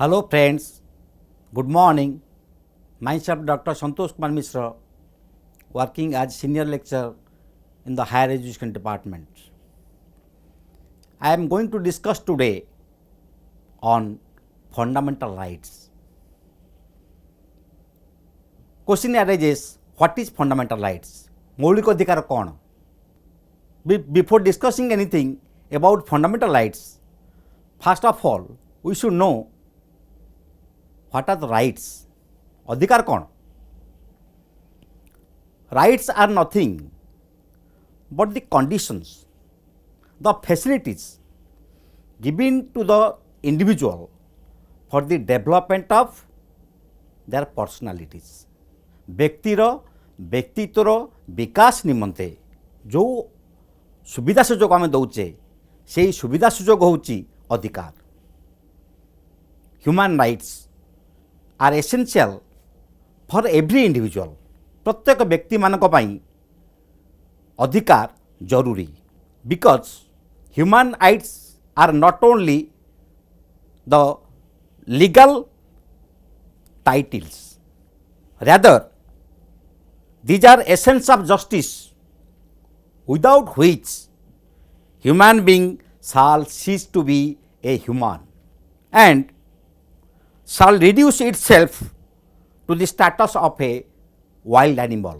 Hello friends, good morning. Myself Dr. Santosh Kumar Mishra, working as senior lecturer in the higher education department. I am going to discuss today on fundamental rights. Question arises, what is fundamental rights? मौलिक अधिकार कौन? Before discussing anything about fundamental rights, first of all, we should know what are the rights. अधिकार कौन? Rights are nothing but the conditions, the facilities given to the individual for the development of their personalities. व्यक्तिर व्यक्तित्वर विकास निमंते जो सुविधा सुजोग आम दौचे से सुविधा सुजोग होची अधिकार. Human rights are essential for every individual. प्रत्येक व्यक्ति मानक पई अधिकार जरूरी. Because human rights are not only the legal titles, rather these are essence of justice without which human being shall cease to be a human and shall reduce itself to the status of a wild animal.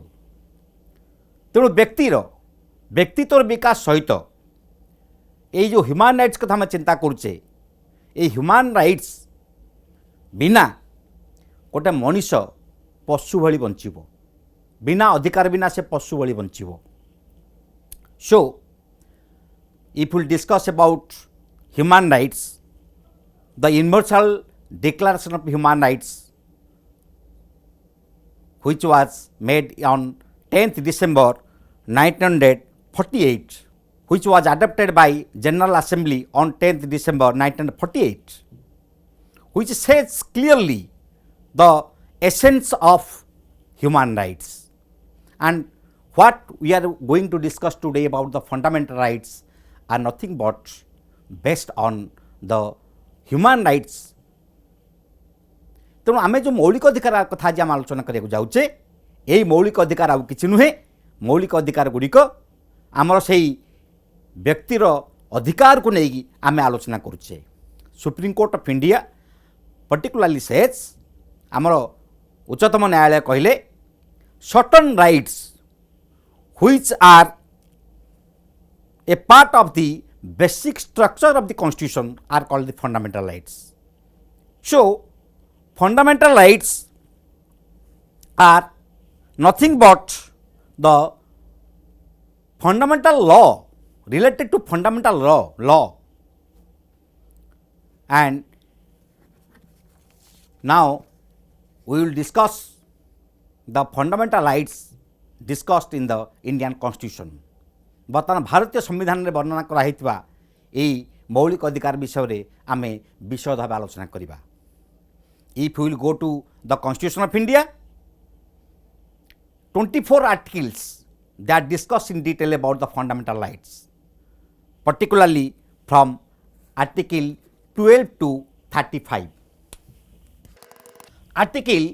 तेणु व्यक्तिर व्यक्तित्वर विकास सहित ये जो human rights कथा आम चिंता करुचे, ये ह्यूमन राइट्स बिना गोटे मनीष पशु भली बंचिबो, बिना अधिकार बिना से पशु भली बंचिबो. So if will discuss about human rights, the universal declaration of human rights which was made on 10th December 1948, which was adopted by General Assembly on 10th December 1948, which says clearly the essence of human rights. And what we are going to discuss today about the fundamental rights are nothing but based on the human rights. तेणु आम जो मौलिक अधिकार कथा आज आम आलोचना करने जाऊे, यही मौलिक अधिकार आउ कि नुहे. मौलिक अधिकार गुड़िक आमर से व्यक्तिर अधिकार को लेकिन आम आलोचना करुचे. Supreme Court of India particularly says, आमर उच्चतम न्यायालय कहले certain rights which are a part of the basic structure of the constitution are called the fundamental rights. So fundamental rights are nothing but the fundamental law related to fundamental law. And now we will discuss the fundamental rights discussed in the Indian Constitution. बर्तमान भारतीय संविधान में वर्णना कराइथिबा एई मौलिक अधिकार विषय रे आमे विशद भाव आलोचना करिबा. If we will go to the Constitution of India, 24 articles that discuss in detail about the fundamental rights, particularly from Article 12 to 35. Article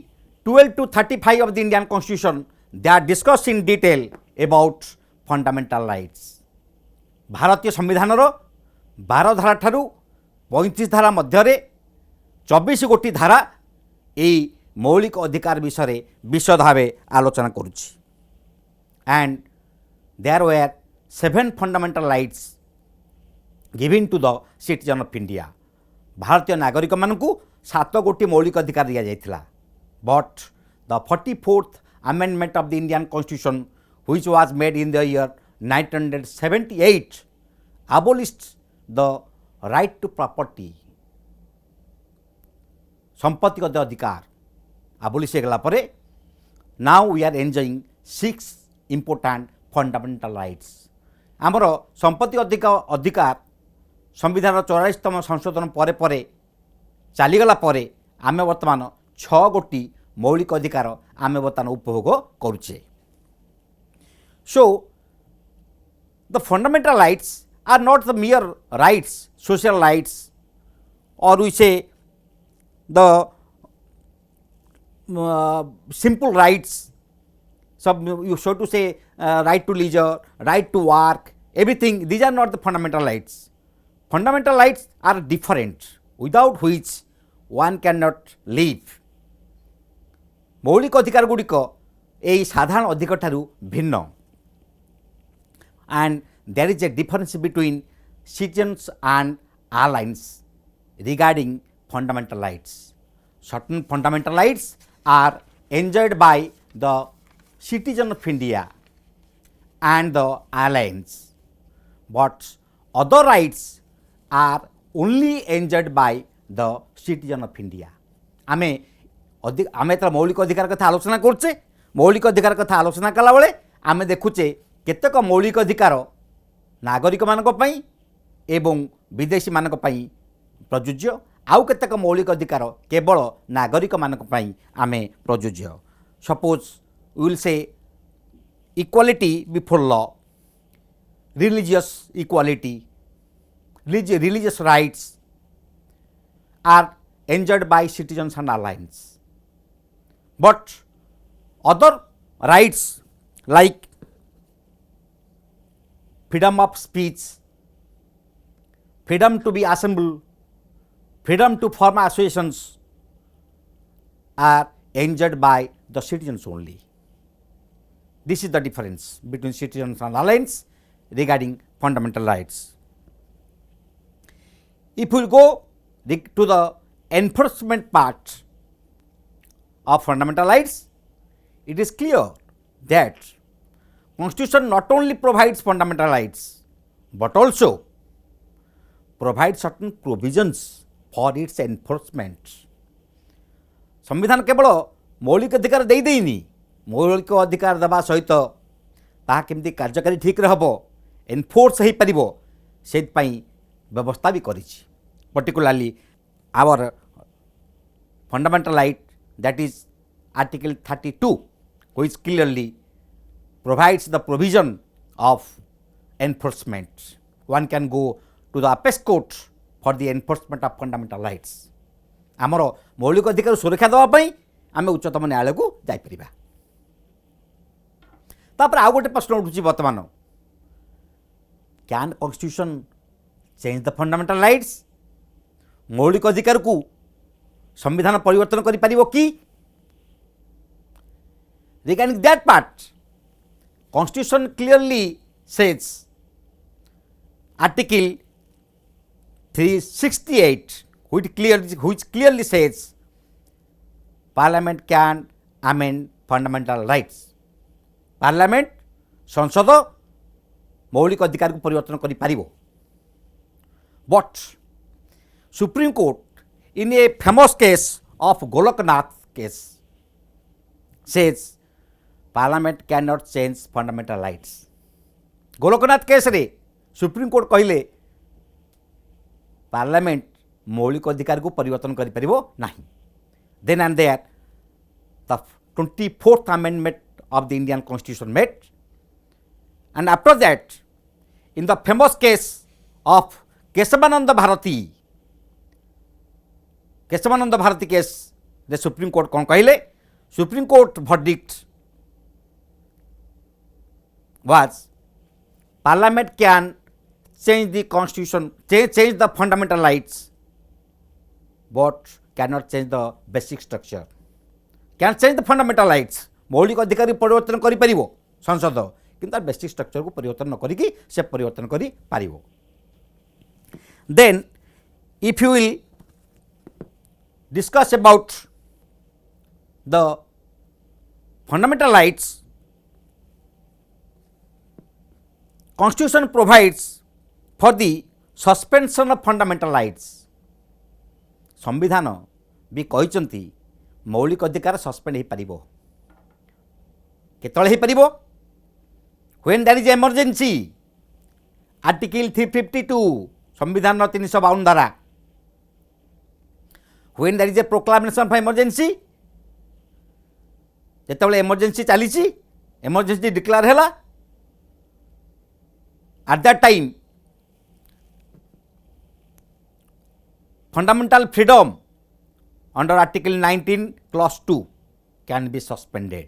12 to 35 of the Indian Constitution, they are discussed in detail about fundamental rights. भारतीय संविधान 12 धारा ठारू 35 धारा मध्य 24 गोटी धारा यही मौलिक अधिकार विषय विशद भाव आलोचना करुच्ची. And there were 7 fundamental rights given to the citizen of India. भारतीय नागरिक मानू 7 गोटी मौलिक अधिकार दि जाइथिला. But the 44th amendment of the Indian constitution which was made in the year 1978 abolished the right to property, संपत्तिगत अधिकार आबोलिश गला परे. Now we are enjoying 6 important fundamental rights. आमर संपत्ति अधिकार संविधान 44तम संशोधन परे परे चलीगला परे आमे वर्तमान 6 गोटी मौलिक अधिकार आमे वर्तमान उपभोग करुचे. So the fundamental rights are not the mere rights, social rights, or we say the simple rights. Some you so to say right to leisure, right to work, everything. These are not the fundamental rights. Fundamental rights are different, without which one cannot live. मौलिक अधिकार गुड़िक यही साधारण अधिकार ठारू भिन्न. And there is a difference between citizens and allies regarding fundamental rights. Certain fundamental rights are enjoyed by the citizen of India and the allies, but other rights are only enjoyed by the citizen of India. आमे तो मौलिक अधिकार कथा आलोचना करछे. मौलिक अधिकार कथा आलोचना कला बेले आमे देखुचे केतेक मौलिक अधिकार नागरिक मानक पई एवं विदेशी मानक पई प्रযোज्य, आउ केतेक मौलिक अधिकार केवल नागरिक मानक पई आमे प्रযোज्य. Suppose we will say equality before law, religious equality, religious rights are enjoyed by citizens and allies. But other rights like freedom of speech, freedom to be assembled, freedom to form associations are enjoyed by the citizens only. This is the difference between citizens and allies regarding fundamental rights. If we go to the enforcement part of fundamental rights, it is clear that Constitution not only provides fundamental rights but also provides certain provisions for its enforcement. संविधान केवल मौलिक अधिकार दे देनी, मौलिक अधिकार देवा सहित ताहा केमती कार्यकारी ठीक रहब, एनफोर्स हो पारिबो, सेत पई व्यवस्था भी करिछि. Particularly our fundamental right, that is Article 32, which clearly provides the provision of enforcement. One can go to the apex court for the enforcement of fundamental rights. आमर मौलिक अधिकार सुरक्षा देवाई आम उच्चतम न्यायालय को जापर. तापर आउ गोटे प्रश्न उठुची बर्तमान, can constitution change the fundamental rights? मौलिक अधिकार को संविधान परिवर्तन करि परिबो कि? Regarding that part, Constitution clearly says, Article 368, which clearly says, Parliament can amend fundamental rights. Parliament संसद मौलिक अधिकार को परिवर्तन करि परिबो. But Supreme Court in a famous case of Goloknath case says Parliament cannot change fundamental rights. Goloknath case रे Supreme Court कहले Parliament मौलिक अधिकार को परिवर्तन करि परिबो नाही. Then and there the 24th amendment of the Indian Constitution made, and after that in the famous case of Kesavananda Bharati, Kesavananda Bharati case, the Supreme Court कौन कहले? Supreme Court verdict was Parliament can change the constitution, change the fundamental rights, but cannot change the basic structure. Can change the fundamental rights, मौलिक अधिकार परिवर्तन करि परिबो संसद, किंतु basic structure को परिवर्तन न करिकी से परिवर्तन करि पारिबो. Then if you will discuss about the fundamental rights, Constitution provides for the suspension of fundamental rights. संविधान भी कहिसंती मौलिक अधिकार सस्पेंड हो पारिबो. केतळे हो पारिबो? When there is emergency. Article 352 संविधान 352 धारा. When there is a proclamation of emergency, जेतବେଳେ emergency चलीची, emergency declare हैला, at that time fundamental freedom under Article 19 Clause 2 can be suspended.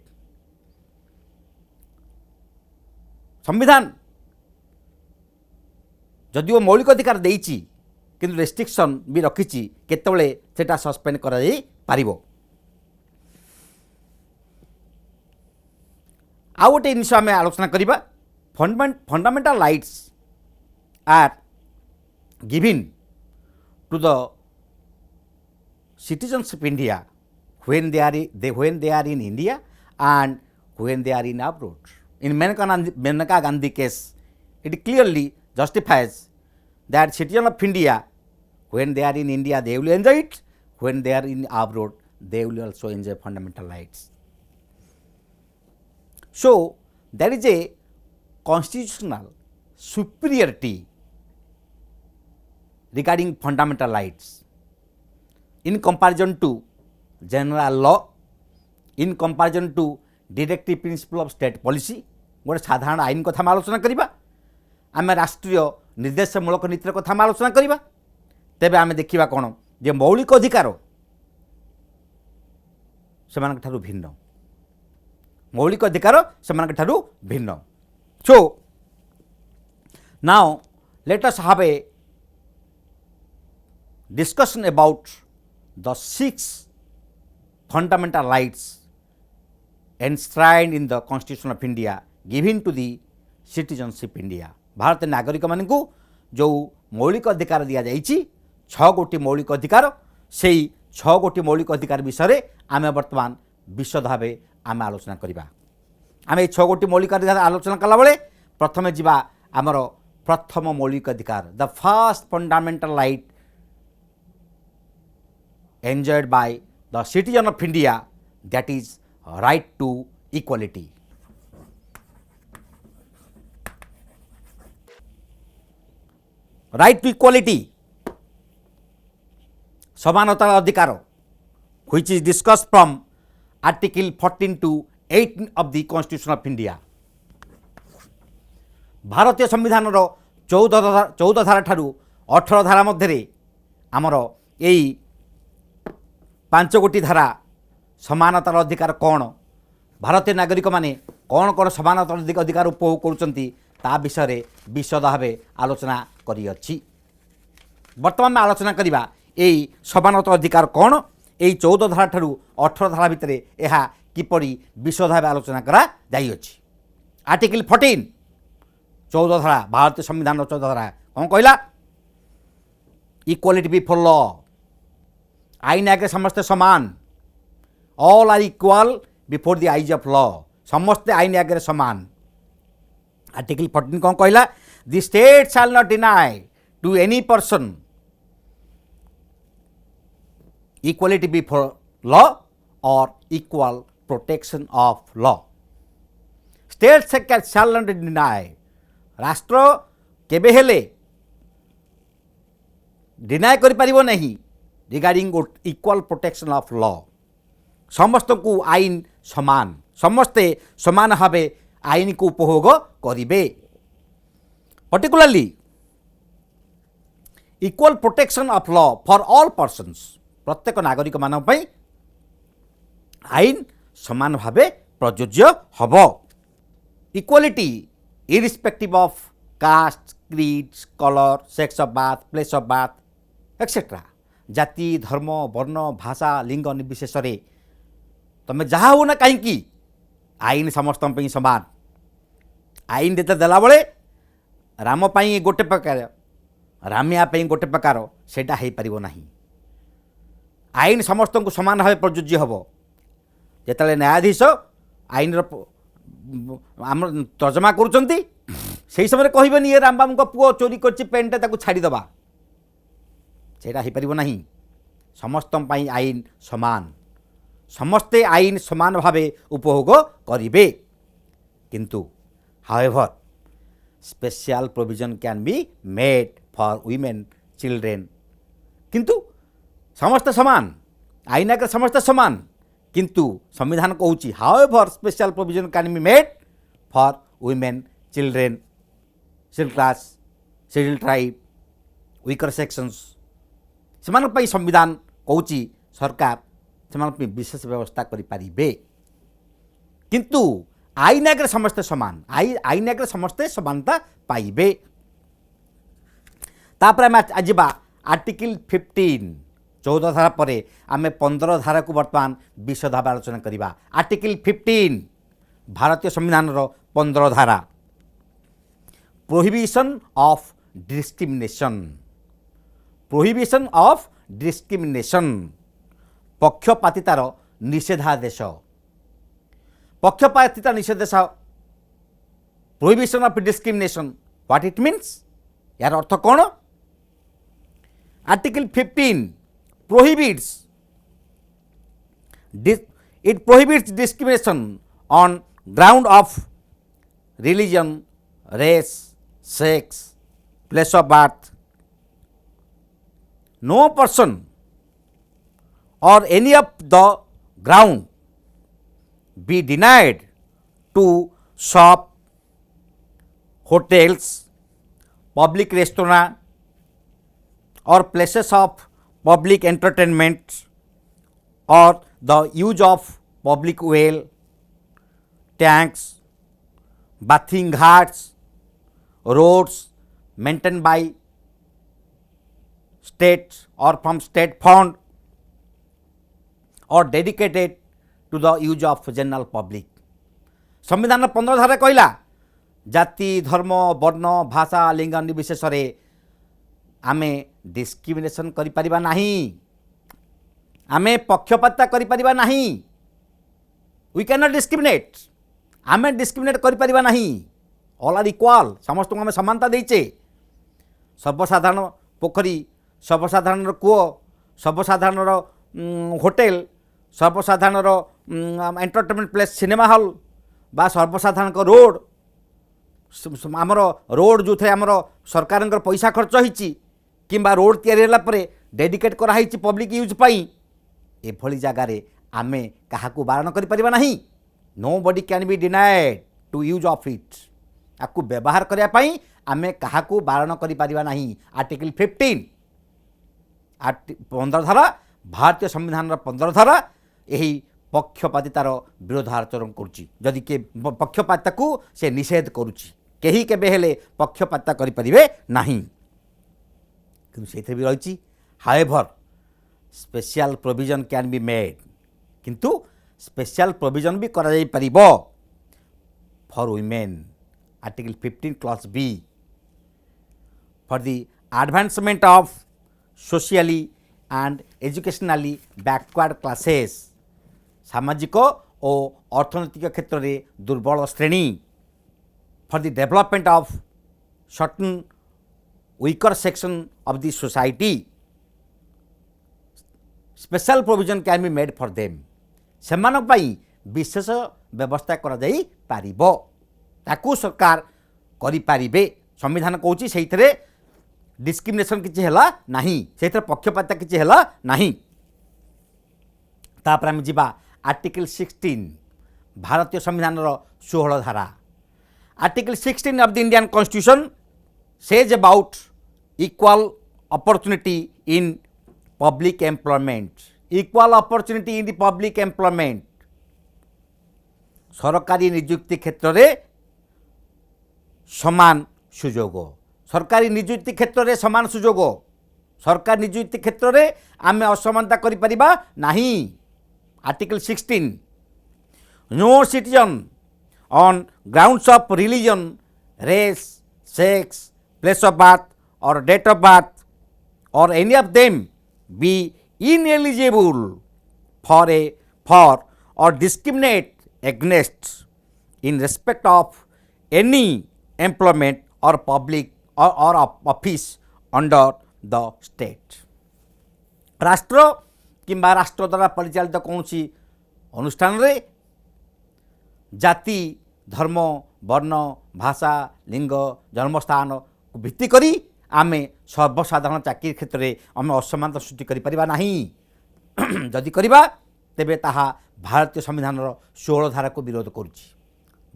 संविधान जदिओ मौलिक अधिकार देइछि किंतु रेस्ट्रिक्शन भी रखिछि केतबेले सेटा सस्पेंड करा जाई पारिबो। आउ गोटे जिनिस आम आलोचना करवा fundamental rights are given to the citizens of India when they are in India and when they are in abroad. In Maneka Gandhi case, it clearly justifies that citizens of India when they are in India they will enjoy it, when they are in abroad they will also enjoy fundamental rights. So there is a constitutional superiority regarding fundamental rights in comparison to general law, in comparison to directive principle of state policy. गोटे साधारण आईन कथा आलोचना करवा, आम राष्ट्रीय निर्देशमूलक नीतिर कथा आलोचना करवा, तेबे आम देखा कौन जे मौलिक अधिकार से भिन्न, मौलिक अधिकार से भिन्न. So now let us have a discussion about the 6 fundamental rights enshrined in the Constitution of India given to the citizens of India. Bharat नागरिक मान को जो मौलिक अधिकार दि जाइए 6 गोटी मौलिक अधिकार, से 6 गोटी मौलिक अधिकार विषय आम वर्तमान विशद भाव आम आलोचना करवा. आम ये 6 गोटी मौलिक अधिकार आलोचना कला बेले प्रथम जीवा आमर प्रथम मौलिक अधिकार, the first fundamental right enjoyed by the citizen of India, that is right to equality. Right to equality, समानता अधिकार, which is discussed from Article 14 to 18 of the Constitution of India. भारतीय संविधान 14 धारा ठारू 18 धारा मध्य आमर यही 5 गोटी धारा समानतार अधिकार कौन, भारतीय नागरिक माने कौन कौन समानतार अधिकार उपभोग करुँच ता विषय विशद भाव आलोचना करी. वर्तमान में आलोचना करवा यही समानता अधिकार कौन, यही 14 धारा ठारू 18 धारा भितर यह किपरि विशद भाव आलोचना करा जाइछि. आर्टिकल 14 14 धारा भारतीय संविधान 14 धारा कौन कहला, इक्वालिटी बिफोर लॉ, आईन आगे समस्ते समान, all are equal before the eyes of law, समस्ते आईन आगे समान. आर्टिकल 14 कौन कहला, the state shall not deny to any person equality before law or equal protection of law. State shall not deny, राष्ट्र केबे हेले डिनाई करि परिबो नहीं regarding equal protection of law. समस्त को आईन समान, समस्ते समान भाव आईन को उपभोग करिवे. Particularly equal protection of law for all persons, प्रत्येक नागरिक मान पई आईन समान भाव प्रযোज्य हबो. Equality irrespective of caste, creed, colour, sex of birth, place of birth etcetera, जाति, धर्म, वर्ण, भाषा, लिंग निर्विशेष तुम जहाँ हो ना कहीं आईन समस्त समान. आईन देते देला बेले राम पाई गोटे प्रकार, रामिया पाई गोटे प्रकार, सेटा हो पारिबो नाही. आईन समस्त को समान भाव प्रযোज्य हबो. जेतले न्यायाधीश आईन आम तर्जमा करुचंती से समय कहबेनि ये रामबाबू को पुओ चोरी करछि पेनटा ताकू छाड़ी दबा, सेटा हो पारिबो नाही. समस्त पाई आईन समान, समस्ते आईन समान भावे उपभोग करिवे. किंतु however special provision can be made for women, children. किंतु समस्ते समान, आईन आगे समस्ते समान, किंतु संविधान कहूँ however special provision can be made for women, children, schedule class, schedule tribe, weaker sections, से संविधान कहूँ सरकार से विशेष व्यवस्था करें किंतु आईन आगे समस्ते समान आईन आगे समस्ते समानता पाइबे। तापर आम आजिबा आर्टिकल 15 14 धारा पर आम 15 धारा को बर्तमान विशद भाव आलोचना करवा। आर्टिकल 15 भारतीय संविधान 15 धारा prohibition of discrimination. Prohibition of discrimination पक्षपातितार निषेधादेश। पक्षपातिता निषेधादेश prohibition of discrimination what it means यार अर्थ कौन। Article 15 prohibits it prohibits discrimination on ground of religion, race, sex, place of birth. No person or any of the ground be denied to shop, hotels, public restaurant or places of public entertainment or the use of public well, tanks, bathing ghats, roads maintained by state or from state fund or dedicated to the use of general public। संविधान 15 धारा कहला जाति धर्म वर्ण भाषा लिंग निर्विशेष आमे डिस्क्रिमिनेशन करि परिबा नहीं, आमे पक्षपात करि परिबा नहीं। वी कैन नॉट डिस्क्रिमिनेट, आमे डिस्क्रिमिनेट करि परिबा नहीं। ऑल आर इक्वाल, समस्त आमे समानता देइचे। सर्वसाधारण पोखरी, सर्वसाधारण कूओ, सर्वसाधारण होटेल, सर्वसाधारण एंटरटेनमेंट प्लेस सिनेमा हॉल बा सर्वसाधारण रोड आमर रोड जो थे आमर सरकार पैसा खर्च होइछि किंबा रोड तैयारी होला परे डेडिकेट कराई पब्लिक यूज पाई एभली जगार आमे काहाकू बारण करि परिबा नहीं। Nobody can be denied to use of it. आपको व्यवहार करने पाई आमे काहाकू बारण करि परिबा नहीं। आर्टिकल 15 15 धारा भारतीय संविधान 15 धारा यही पक्षपातितार विरोध आचरण करुच्ची। जदि के पक्षपातिता को से निषेध करुच्ची, केही केबे हेले पक्षपातिता करि परिबे नहीं। किंतु से भी रही however special provision can be made, किंतु स्पेशल प्रोविजन भी करा जाई परिबो for women. Article 15 clause B for the advancement of socially and educationally backward classes, सामाजिक और अर्थनैतिक क्षेत्र में दुर्बल श्रेणी, for the development of certain weaker section of the society, special provision can be made for them। सेमानक पाई विशेष व्यवस्था करा जाई पारिबो, ताकू सरकार करि पारिबे। संविधान कहूची सेइथरे डिस्क्रिमिनेशन किछि हैला नाही, सेइथरे पक्षपात किछि हैला नाही। तापर हम जिबा आर्टिकल 16 भारतीय संविधान 16 धारा। Article 16 of the Indian Constitution says about equal opportunity in public employment। equal opportunity in the public employment, सरकारी नियुक्ति क्षेत्र में समान सुजोग। सरकारी नियुक्ति क्षेत्र में समान सुजोग, सरकारी नियुक्ति क्षेत्र में आमे असमानता करि परिबा नहीं। Article 16 no citizen on grounds of religion, race, sex, place of birth or date of birth or any of them be ineligible for or discriminate against in respect of any employment or public or office under the state। राष्ट्र किंबा राष्ट्र द्वारा परिचालित कौन सी अनुष्ठान रे जाति धर्म वर्ण भाषा लिंग जन्मस्थान भित्ति करी आमे सर्वसाधारण चाकरी क्षेत्र में आम असमानता सृष्टि करिपरिबा नहीं। जदि करिबा तेबे ताहा भारतीय संविधान 16 धारा को विरोध करुच्ची।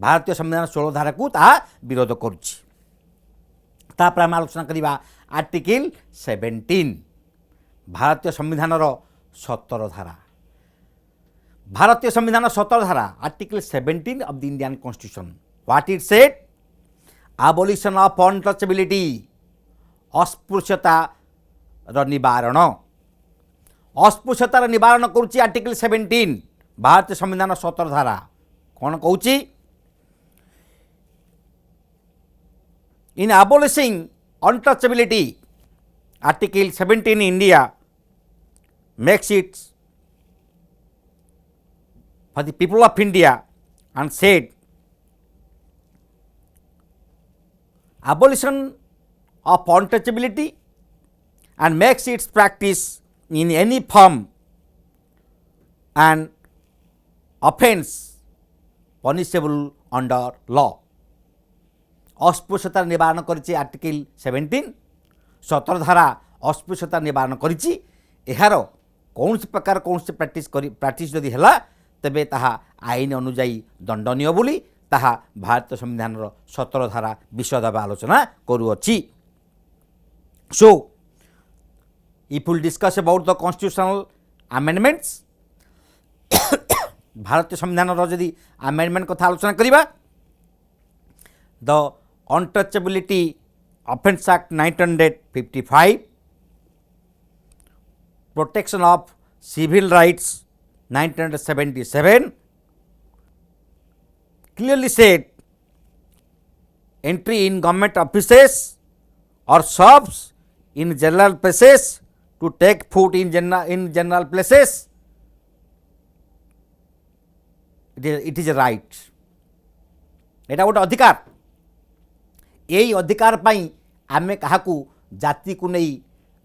भारतीय संविधान 16 धारा को ताहा विरोध करुच्ची। आम आलोचना करवा आर्टिकल 17 भारतीय संविधान 17 धारा भारतीय संविधान 17 धारा article 17 of the Indian constitution what it said abolition of untouchability अस्पृश्यता निवारण अस्पृश्यतार निवारण करुच्ची आर्टिकल 17 भारतीय संविधान 17 धारा कौन कहूँ इन abolishing untouchability article 17 India makes it for the people of India and said abolition of untouchability and makes its practice in any form an offence punishable under law अस्पृश्यता निवारण करिछि आर्टिकल 17 धारा अस्पृश्यता निवारण करिछि एहार कौन प्रकार कौन प्राक्टिस जदि हैला तेबे ताहा आईन अनुजाई दंडनीय बोली ताहा भारतीय संविधान 17 धारा विशद भाव आलोचना करुअछि। So if will discuss about the constitutional amendments भारतीय संविधान जदि अमेंडमेंट कथा आलोचना करिबा the Untouchability Offence Act 1955, Protection of Civil Rights 1977 clearly said entry in government offices or shops in general places to take food in general places it is a right एटा गोटे अधिकार यही अधिकार पाई आमे काहाकू जाति को नहीं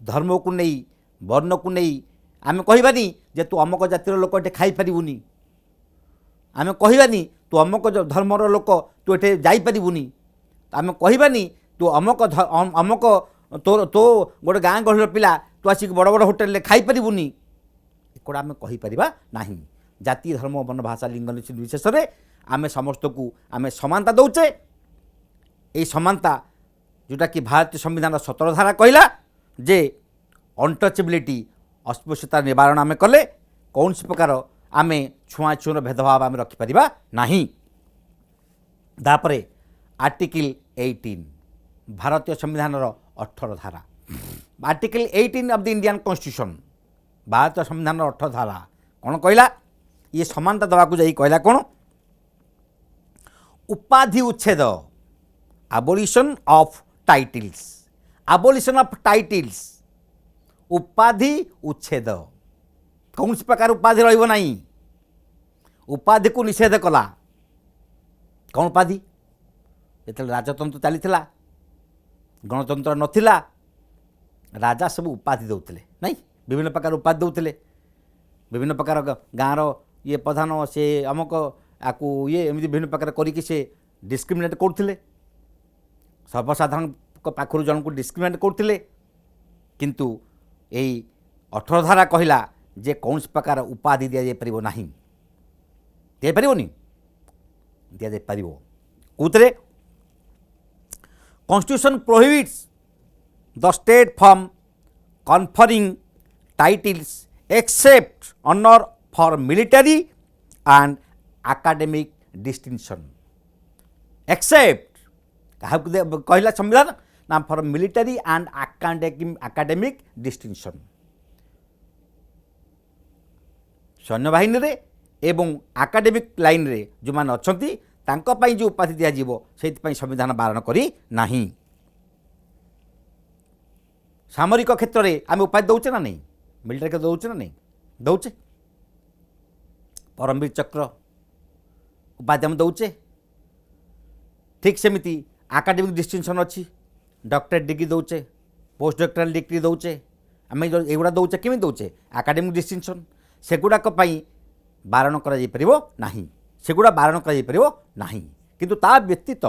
धर्म को नहीं वर्ण को नहीं आमे कहबानी जे तू अमक जातिर लोक एटे खाई परिबुनी आमे कहबानी तू अमक धर्मर लोक तू एटे जाई परिबुनी आमे कहबानी तू अमक अमक तो गोटे गाँ गहर पिला तू आसिक बड़ बड़ होटेल खाई परिबुनी एकोड़ा आमे कहि परिबा नाही जाति धर्म वर्ण भाषा लिंग विशेष रे आमे समस्त को आमे समानता दौचे यही समानता जोटा कि भारतीय संविधान 17 धारा कहला जे अनटचेबिलिटी अस्पृश्यता निवारण आमे कले कौन सी प्रकार आमे छुआछुर भेदभाव आमे रखिपारिबा नाही। तापरे आर्टिकल 18 भारतीय संविधान 18 धारा article 18 of the Indian constitution भारतीय संविधान 18 धारा कौन कहला ये समानता दवा को जाई कहला कौन उपाधि उच्छेद abolition of titles abolition of titles उपाधि उच्छेद कौन सी प्रकार उपाधि रहिबो नाही उपाधि को निषेध कला कौन उपाधि जेते राजतंत्र चलीथिला गणतंत्र नथिला राजा सब उपाधि दउतले नहीं विभिन्न प्रकार उपाधि दउतले विभिन्न प्रकार गाँव रो ये प्रधान से अमक आकु ये एमि विभिन्न प्रकार करिकि से डिस्क्रिमिनेट करथिले सर्वसाधारण पाखर जन को डिस्क्रिमिनेट करथिले किंतु यही 18 धारा कहला जे कौन प्रकार उपाधि दि जाय परिबो नाही दे परिबोनी दि जाय परिबो कोतरे constitution prohibits the state from conferring titles except honour for military and academic distinction except कहला संविधान ना for military and academic distinction सैन्य बाहिनी रे एवं एकेडमिक लाइन रे जो मान अछंती तांको पई जो उपाधि दिया जीवो सेति पई संविधान बारण करी नाही। सामरिक क्षेत्र रे आमे उपाधि दउचे ना नहीं मिलिटरी के दउचे ना नहीं दउचे परमवीर चक्र उपाधि हम दउचे ठीक सेमिति एकेडमिक डिस्टिंक्शन अच्छी डॉक्टरेट डिग्री दौचे पोस्ट डॉक्टरल डिग्री दौचे आम एगुड़ा दौचे केमी दौचे एकेडमिक डिस्टिंक्शन सेगुड़ाक बारण सेगुड़ा बारण किंतु ता व्यतीत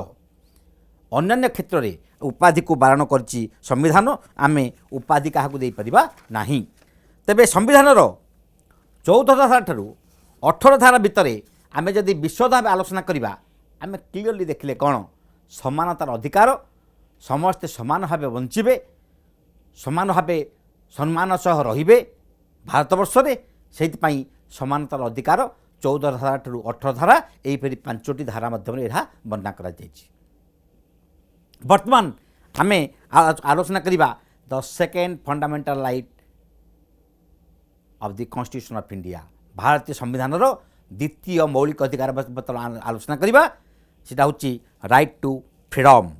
अन्य क्षेत्र में उपाधि को बारण करछि संविधान आमे उपाधि क्या दे परिबा नाही। तेबे संविधान 14 धारा ठारू 18 धारा भितर आमे जदि विशद भाव आलोचना करिबा आमे क्लियरली देखिले कौन समानतार अधिकार समस्ते समान भाव बंचे सामान भाव सम्मान सह रे भारतवर्ष में से समानतार अधिकार 14 धारा ठू 18 धारा यहीपरि 5टी धारा मध्यम यह वर्णना कर बर्तमान आम आलोचना करवा the second fundamental right of the constitution of India भारतीय संविधान द्वितीय मौलिक अधिकार बर्तमान आलोचना करवा सेटा हूँ right to freedom.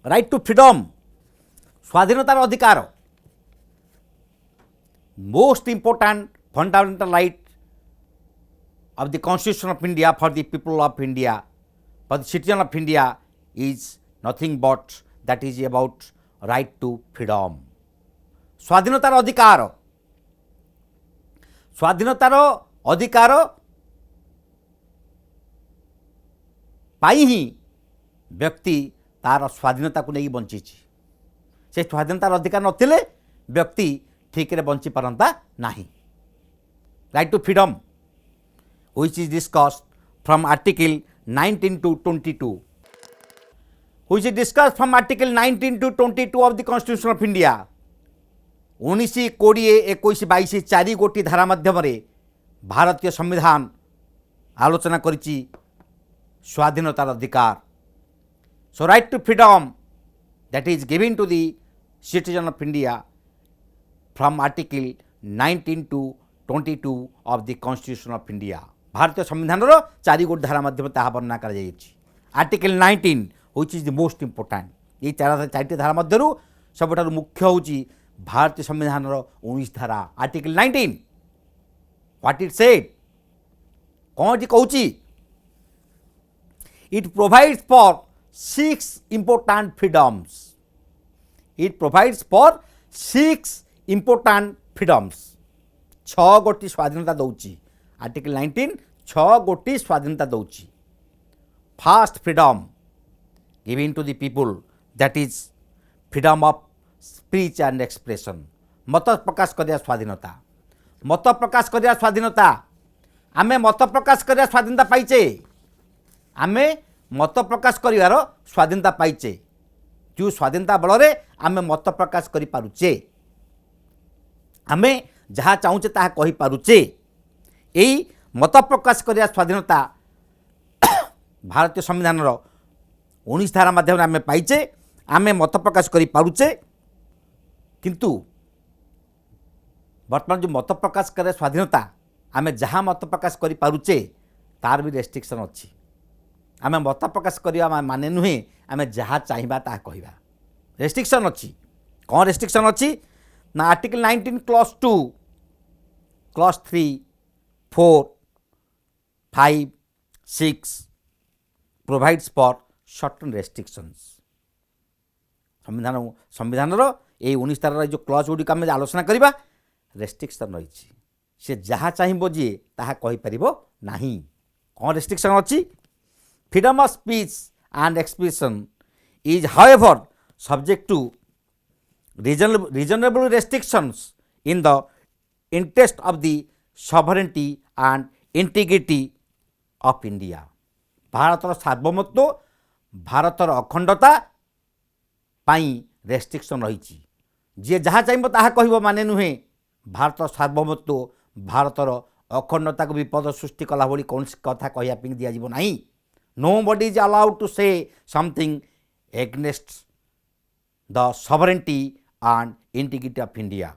Right to freedom स्वाधीनतार अधिकार most important fundamental right of the constitution of India for the people of India for the citizen of India is nothing but that is about right to freedom. स्वाधीनतार अधिकार पाई ही व्यक्ति तार स्वाधीनता को नहीं बंची से स्वाधीनतार अधिकार नथिले व्यक्ति ठीक रे बंची पारंता नहीं। Right to freedom which is discussed from article 19 to 22 which is discussed from article 19 to 22 of the constitution of India 19, 20, 21, 22 4 गोटी धारा माध्यम भारतीय संविधान आलोचना करिछि स्वाधीनतार अधिकार। So right to freedom that is given to the citizen of India from article 19 to 22 of the constitution of India भारतीय संविधान 4 गोटी धारा माध्यम ताहा वर्णना कर article 19 which is the most important ये 4टी धारा मध्यरु सबठारु मुख्य होची भारतीय संविधान 19 धारा आर्टिकल 19 व्हाट इट सेड कौन जी कहूची it provides for 6 important freedoms। It provides for 6 important freedoms 6 गोटी स्वाधीनता दौची आर्टिकल 19 6 गोटी स्वाधीनता दौची। First freedom given to the people that is freedom of speech and expression मत प्रकाश करिया स्वाधीनता। मत प्रकाश करिया स्वाधीनता आमे मत प्रकाश करिया स्वाधीनता पाइचे आमे मत प्रकाश करिवार स्वाधीनता पाइचे जो स्वाधीनता बल आमे मत प्रकाश करि पारुचे आमे जहाँ चाहूचे ताहा कहि पारुचे एई मत प्रकाश करिया स्वाधीनता भारतीय संविधान 19 धारा माध्यम आमे पाइचे आमे मत प्रकाश करि पारुचे किंतु वर्तमान जो मत प्रकाश करे स्वाधीनता आमे जहाँ मत प्रकाश करि पारुचे तार भी रेस्ट्रिक्शन अच्छी आमे मत प्रकाश करवा माने नुहे आमे जहाँ चाहिबा ता कहवा रेस्ट्रिक्शन अच्छी कौन रेस्ट्रिक्शन अच्छी ना article 19 clause 2 clause 3 4 5 6 provides for certain restrictions संविधान ये 19 धारा जो क्लॉज गुड़ी आम आलोचना करवा रेस्ट्रिक्शन रही से जहाँ चाहिए जी ताहा कहि परिबो नाही कौन रेस्ट्रिक्शन अच्छी freedom of speech and expression is however subject to reasonable restrictions in the interest of the sovereignty and integrity of India। भारतर सार्वभौमत्व भारतर अखंडता पाई रेस्ट्रिक्शन रही जी जहाँ चाहिए ताहा कहबो माने नुहे भारत सार्वभौमत्व भारतर अखंडता को विपद सृष्टि कला भली कौन कथा कहया पिंग दिया जीवो नहीं। Nobody is allowed to say something against the sovereignty and integrity of India।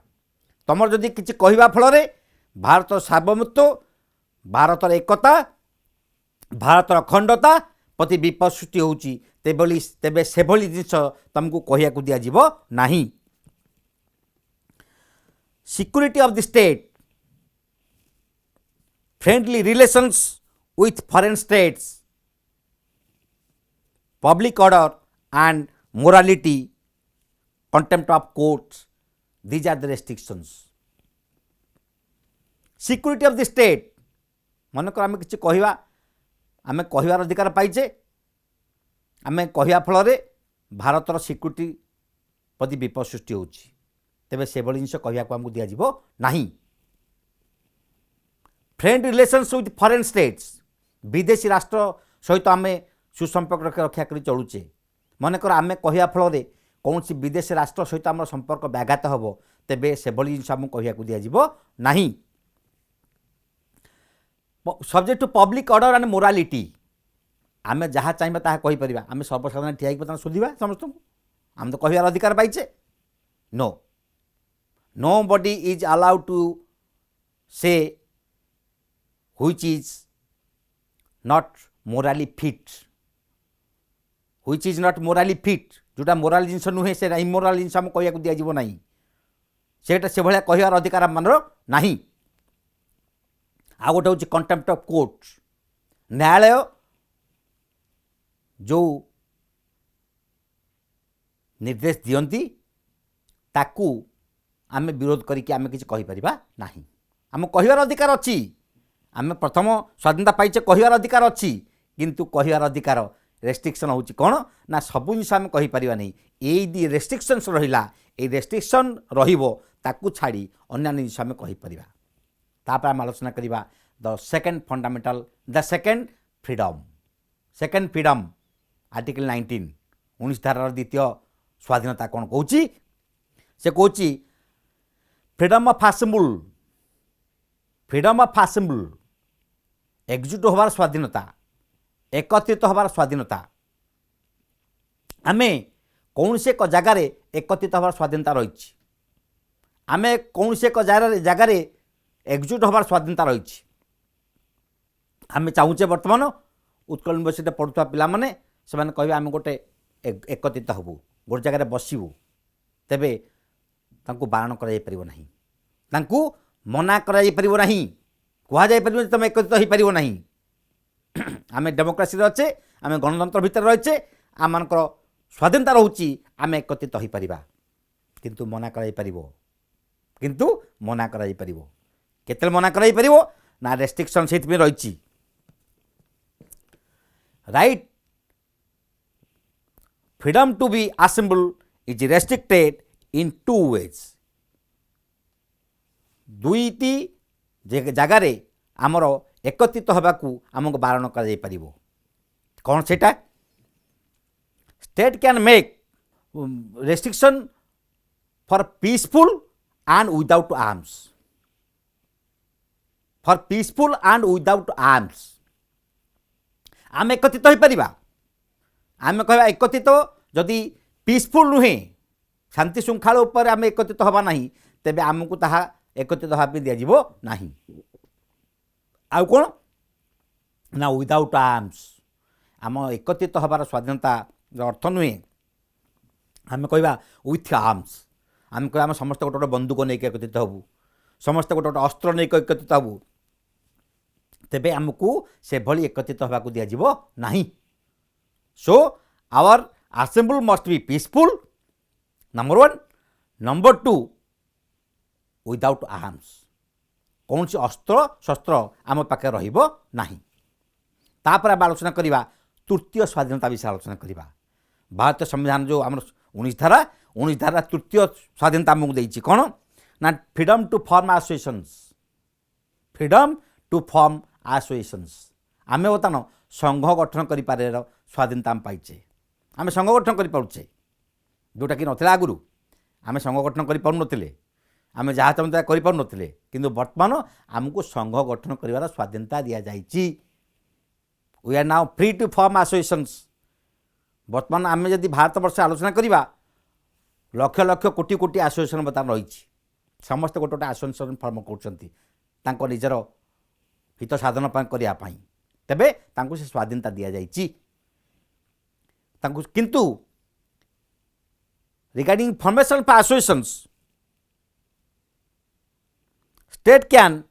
तुमर जदि किसी कहवा फल भारत सार्वभौमत्व भारतर एकता भारतर अखंडता प्रति विपद सृष्टि होउची तेबे से भली जिनिस तुमको कहया को दिया जीवो नहीं। Security of the state friendly relations with foreign states public order and morality contempt of courts these are the restrictions। Security of the state मनकर आम कि कहवा आम कहवार अधिकार पाइचे आम कहवा फल भारतर सिक्योरिटी प्रति विपद सृष्टि होची तेबे से भली जिनिस कहवा को आमको दिया जीवो नहीं। Friend relations with foreign states विदेशी राष्ट्र सहित आम सुसंपर्क रक्षा कर चलुचे मनकर आम कहवा फल कौन सी विदेशी राष्ट्र सहित आम संपर्क व्याघात हम तेबे से भली जिनिस आमको कहवाक दिज्व नहीं। Subject to public order and morality आम जहाँ चाहिए ताहा कहीपर आम सर्वसाधारण ठिया होकर शोधा समस्त आम तो कहार अधिकार पाइचे। No nobody is allowed to say which is not morally fit which is not morally fit जोटा मोराल जिनस नुहे से इमोराल जिनस आम कहवाक दिज्व ना सेटा से भाया कहार अधिकार आम मानर नहीं। आ गोटे हूँ कंटेम्प्ट ऑफ कोर्ट न्यायालय जो निर्देश दियंती ताकू आमे विरोध करिके आमे किछि कहि परिबा नाही। आम कहिवार अधिकार अच्छी आमे प्रथम स्वाधीनता पाइचे कहिवार अधिकार अच्छी किंतु कहिवार अधिकार रेस्ट्रिक्शन होची कोन ना सब जिनिस आमे कहि परिबा नहीं। एई दी रेस्ट्रिक्शंस रहिला ए रेस्ट्रिक्शन रहिबो ताकू छाड़ी अन्य जिनिस आमे कहि परिबा। तापर आम आलोचना करिबा the second fundamental the second freedom article 19 19 धारार द्वितीय स्वाधीनता कौन कौच से कौच फ्रीडम ऑफ असेंबल एकजुट होवार स्वाधीनता एकत्रित होवार स्वाधीनता आमे कौन से एक जगार एकत्रित होवार स्वाधीनता रही आमे कौन से एक जगार एकजुट होवार स्वाधीनता रही आमे चाहूचे वर्तमान उत्कल यूनिवर्सिटी पढ़ुवा पिला माने से कहे आम गोटे एकत्रित हबू गोटे जगह बसबू तेबे तांकू बारण कर मना कर कहुपर तुम एकत्रित हो पार ना आम डेमोक्रेसी अच्छे आम गणतंत्र भितर रहीचे आम मानकर स्वाधीनता रोचे आम एकत्रित हो पार किंतु मना कर केते मना कर ना रेस्ट्रिक्शन से रही right freedom to be assemble is restricted in 2 ways दुईटी जगार आमर एकत्रित होगाकू आमको बारण कर कौन सेटा state can make restriction for peaceful and without arms आम एकत्रित हो पार आम कह एकत्रित जदि पीसफुल नुहे शांति श्रृंखला उपर आम एकत्रित हवा नहीं तेबे आमको ताहा एकत्रित होगा दिज्व ना आउ कौन ना विदाउट आर्म्स आम एकत्रित होबार स्वाधीनता अर्थ नुहे आम कह विथ आर्म्स आम कह समस्त गोटे गोटे बंदूक नहीं एकत्रित हबू समस्त गोटे गोटे अस्त्र नहीं एकत्रित हबू तेबे आमको से भली एकत्रित होगा दिज्व ना। So our assemble must be peaceful number 1 number 2 without arms कौन सी अस्त्र शस्त्र आम पाखे रहा। तापर आम आलोचना करवा तृतीय स्वाधीनता विषय आलोचना करवा भारतीय संविधान जो आम 19 धारा तृतीय स्वाधीनता आमको देती कौन ना फ्रीडम टू फॉर्म एसोसिएशंस आम बर्तमान संघ गठन कर स्वाधीनता आम पाइचे आम संघ गठन करें जोटा कि नाला आगुरी आम संघ गठन करें आम जहाँ चाहते करें कि बर्तमान आमको संघ गठन कर स्वाधीनता दि जाइए we are now free to form associations बर्तमान आम जदि भारत वर्ष आलोचना करवा लक्ष लक्ष कोटी कोटी एसोसिएशन बर्तमान रही समस्त गोटे गोटे एसोसिएशन फॉर्म कर निजर हित साधन करने तेबे से स्वाधीनता दि जाइए किंतु regarding formation of associations state can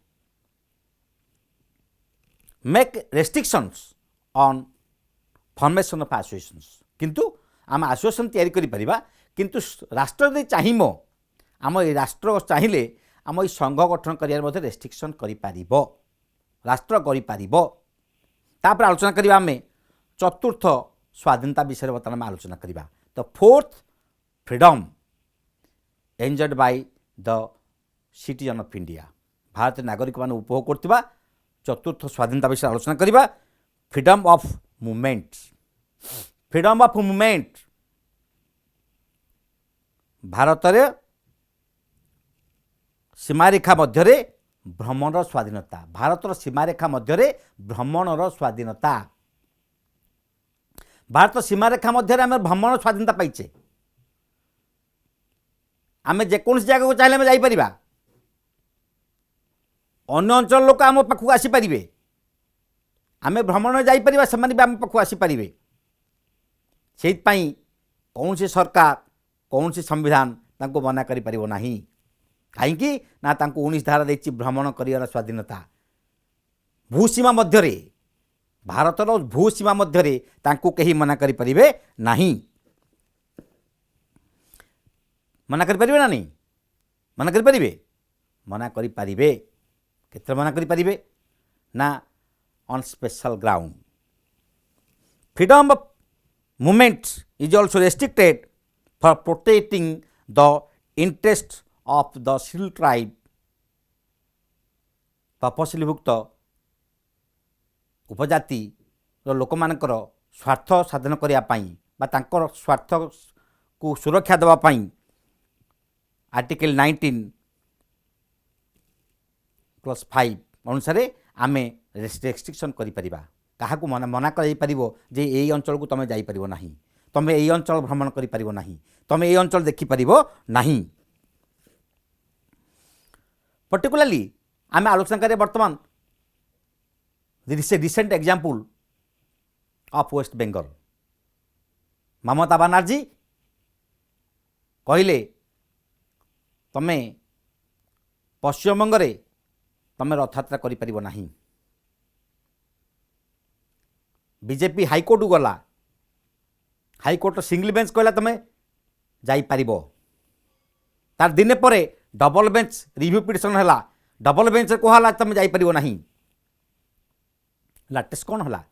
make restrictions on formation of associations किंतु आम एसोसिएशन तैयारी करि परिबा किंतु राष्ट्र यदि चाहिए आम ये राष्ट्र चाहिए आम ये संघ गठन कर रेस्ट्रिक्शन कर राष्ट्र कर आलोचना करवा आम चतुर्थ स्वाधीनता विषय बर्तमान आलोचना करवा the fourth freedom enjoyed by the citizen of India भारतीय नागरिक मान उपभोग करथिबा चतुर्थ स्वाधीनता विषय आलोचना करवा फ्रीडम ऑफ मूवमेंट भारत रे सीमारेखा मध्य भ्रमणर स्वाधीनता भारतर सीमारेखा मध्य भ्रमणर स्वाधीनता भारत सीमारेखा मध्य आम भ्रमण स्वाधीनता पाइचे आम जेकोसी जगह को चाहिए आम जापर अन्य अंचल लोक आम पाखक आसीपारे आम भ्रमण जापर से आम पाखक आसीपारे से कौन सरकार कौन संविधान तांको मना करि परिबो नाही कहीं ना 19 धारा देछि भ्रमण करिवार स्वाधीनता भूसीमा मध्य भारतर भूसीमा मध्य तांको कहीं मना करि परिबे नाही मना करि परिबे ना नहीं मना करि परिबे मना करि परिबे केते मना करि परिबे ना on special ground freedom of movement is also restricted for protecting the interest of the scheduled tribe तपशिली भुक्त उपजाति लोक मानकर स्वार्थ साधन करने स्वार्थ को सुरक्षा देवाई आर्टिकल 19+5 अनुसार आम रेस्ट्रिक्शन क्या मना कर ये अंचल को तुम जापर ना तुम ये अंचल भ्रमण कर ना तुम ये अंचल देखिपर ना पर्टिकुलाली आम आलोचना करें बर्तमान recent example of West Bengal Mamata Banerjee कहले तमें पश्चिमबंग रे तमें रथयात्रा कर ना बीजेपी हाईकोर्ट गला हाईकोर्ट सिंगल बेंच कहला तुम्हें जापर तार दिने पर डबल बेंच रिव्यू पिटिशन है डबल बेंच कहला तुम जापर ना लाटेस्ट कौन है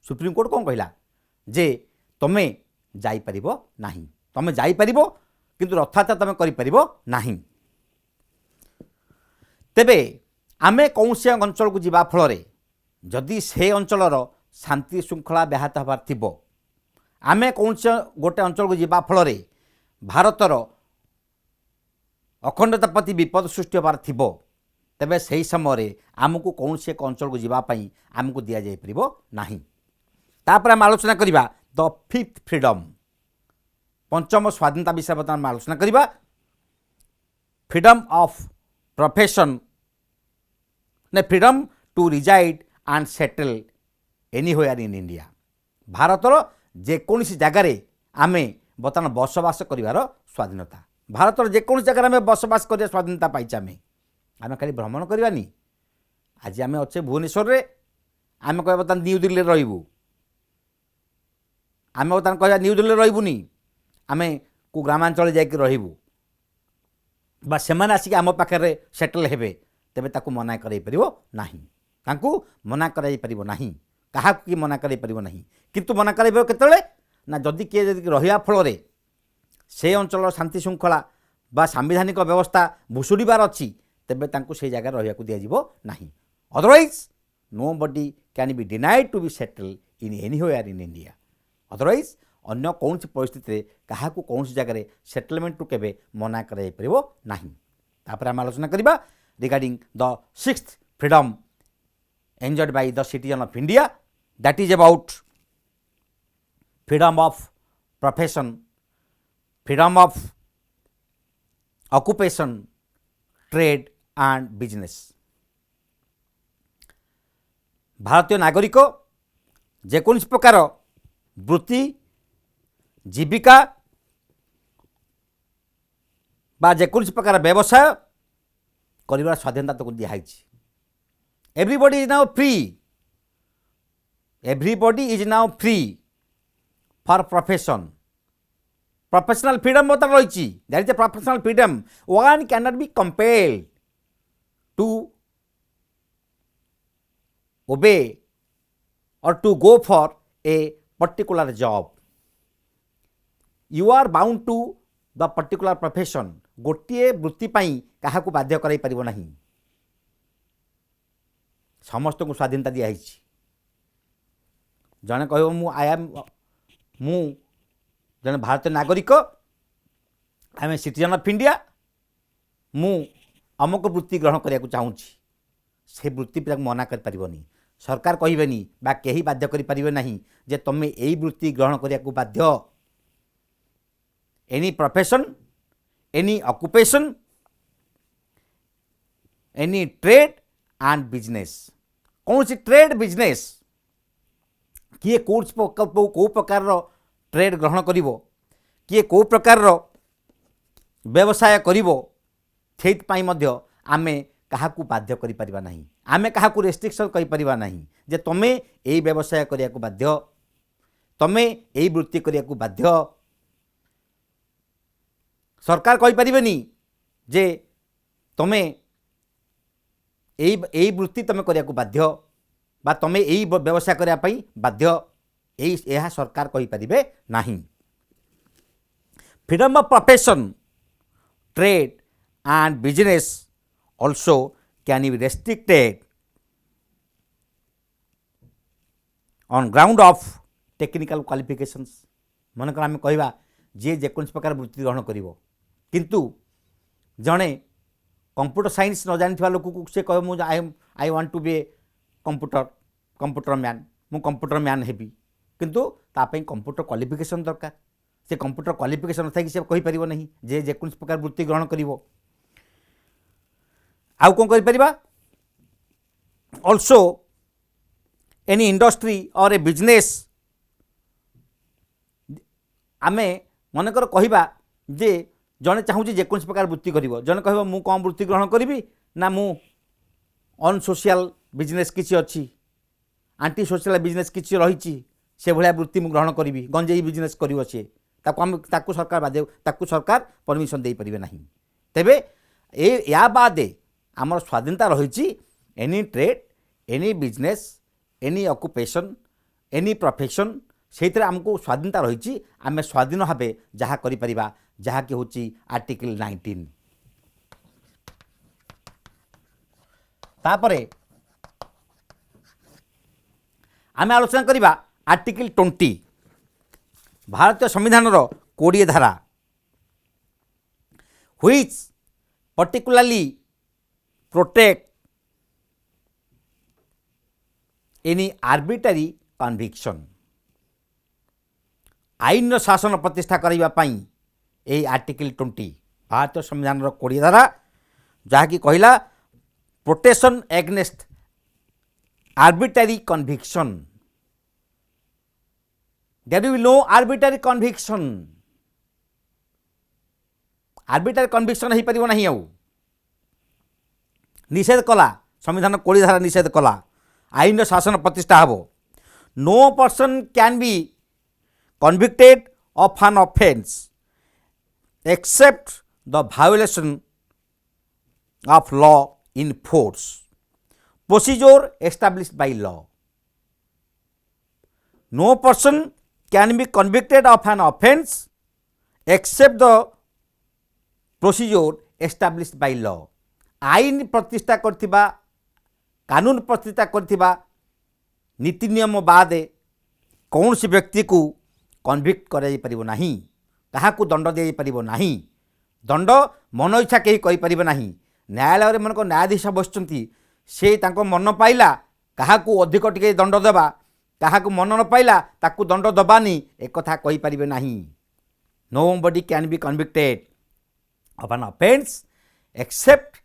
सुप्रीम कोर्ट कौन कहला जे तुम्हें जापर ना तुम जापर किंतु रथयात्रा तुम करना तेबे आमे कौन से अंचल को जीवा फल जदि से अंचलर शांति श्रृंखला व्याहत हबार थिबो आमे कौन से गोटे अंचल को जीवा फल भारतर अखंडता प्रति विपद सृष्टि हबार थिबो तेबे सही समय आमको कौन से एक अंचल को जीवाई आमको दि जापर नहीं तापर आम आलोचना करवा द फिफ्थ फ्रीडम पंचम स्वाधीनता विषय बर्तमान आलोचना करवा फ्रीडम ऑफ प्रोफेशन ने freedom to reside and settle anywhere in India भारतर जेकोसी जगार आम बर्तमान बसवास कर स्वाधीनता भारतर जेकोसी जगार आम बसवास कर स्वाधीनता पाइचे आम खाली भ्रमण करवानी आज आम अच्छे भुवनेश्वर रे आम कह बर्तमान न्यू दिल्ली रही आम बर्तमान कह न्यू दिल्ली रही आम को ग्रामांचल जाकि रही से आसिक आम पाखे सेटल हेबे तेबे ताकू मना कर मना कर क्या मना कर किंतु मना कर ना जदि किए रहा फल से अंचल शांति श्रृंखला बा सांविधानिक व्यवस्था भुशुड़बार अच्छी तेबे तांको से जगह रहा दिज्व ना otherwise nobody can be denied to be settle in anywhere in India otherwise अन्य कौन सी परिस्थिति क्या कौन सी जगह सेटलमेंट टू केबे मना कर तापर आम आलोचना करवा regarding the sixth freedom enjoyed by the citizen of India that is about freedom of profession freedom of occupation trade and business भारतीय नागरिक जेकोसी प्रकार वृत्ति जीविका बा जेकोसी प्रकार व्यवसाय कर स्वाधीनता तो दिखाई everybody is now free everybody is now free for profession professional freedom बता रही that is a professional freedom one can not be compelled to obey or to go for a particular job you are bound to the particular profession गोटे वृत्ति क्या बाध्य कराई पारिबो नहीं समस्त को स्वाधीनता दिखाई जड़े कह मु जड़े भारतीय नागरिक आम ए सिटीजन ऑफ इंडिया मु अमुक वृत्ति ग्रहण करने को चाहूँगी से वृत्ति मना कर सरकार कहबेनी बा कहीं बाध्य करें ना जे तुम्हें यही वृत्ति ग्रहण करने को बाध्य any profession any occupation any trade and business कौन सी ट्रेड बिजनेस किए कौ प्रकार ट्रेड ग्रहण करिवो किए कौ प्रकार व्यवसाय करिवो सेइथपाई मध्य आमे काहाकू बाध्य करि परिबा नाही आमे काहाकू रेस्ट्रिक्शन करि परिबा नाही जे तमे एई व्यवसाय करिया को बाध्य तमे एई वृत्ति करिया को बाध्य सरकार कहि परिबेनी जे तमे एई वृत्ति तमे करिया को बाध्य बा तमे एई व्यवसाय करिया पई बाध्य एई एहा सरकार कहि परिबे नाही freedom of profession trade and business also can be restricted on ground of technical qualifications मनकर आम कहवा जी जेकोसी प्रकार वृत्ति ग्रहण करिवो किंतु जड़े कंप्यूटर साइंस न जानी लोक को से कह मुझे I want to be a computer man मु कंप्यूटर मैन हेबी किंतु तापई कंप्यूटर क्वालिफिकेशन दरकार से कंप्यूटर क्वालिफिकेशन था कि से कहि परिबो नहीं जे जेकोसी प्रकार वृत्ति ग्रहण करिवो आउ कौन करिपरिबा ऑल्सो एनी इंडस्ट्री और ए बिजनेस आमे मनकर कहवा जे जड़े चाहूँ जेकोसी प्रकार वृत्ति करिवो जड़े कहबो मु कौन वृत्ति ग्रहण करी ना मु अन सोशल बिजनेस किसी अच्छी आंटी सोशल बिजनेस किसी रही से भाया वृत्ति मु ग्रहण करी गंजेई बिजनेस करिवो से ताकू सरकार बाध्य ताकू सरकार परमिशन दे परिबे नहीं तेबे या बादे आमर स्वाधीनता रही any trade any business any occupation any profession से आमको स्वाधीनता रही आम स्वाधीन भाव जहाँ करिपरिबा जहाँ कि हूँ आर्टिकल 19 तापरे आम आलोचना करवा आर्टिकल 20 भारतीय संविधान 20 धारा which particularly protect any arbitrary conviction आईन शासन प्रतिष्ठा करने यही आर्टिकल 20 भारतीय संविधान 20 धारा जहाँकि कहला protection against arbitrary conviction there will no arbitrary conviction arbitrary conviction हो पार ना आउ निषेध कला संविधान 20 धारा निषेध कला आईन शासन प्रतिष्ठा हेबो no person can be convicted of an offence except the violation of law in force procedure established by law no person can be convicted of an offence except the procedure established by law आईन प्रतिष्ठा करथिबा कानून प्रतिष्ठा करथिबा नीति नियम बाद कौन सी व्यक्ति को कन्विक्ट कराई परिबो नाही काहाकू दंड दिया परिबो नाही दंड मन इच्छा कहीं कहि परिबो नाही न्यायालय रे मनको न्यायाधीश बसचंती से तांको मन पाइला काहाकू अधिक टिके दंड देबा काहाकू मन न पाइला ताकू दंड दबानी एक कथा कहि परिबे नाही nobody can be convicted of an offence except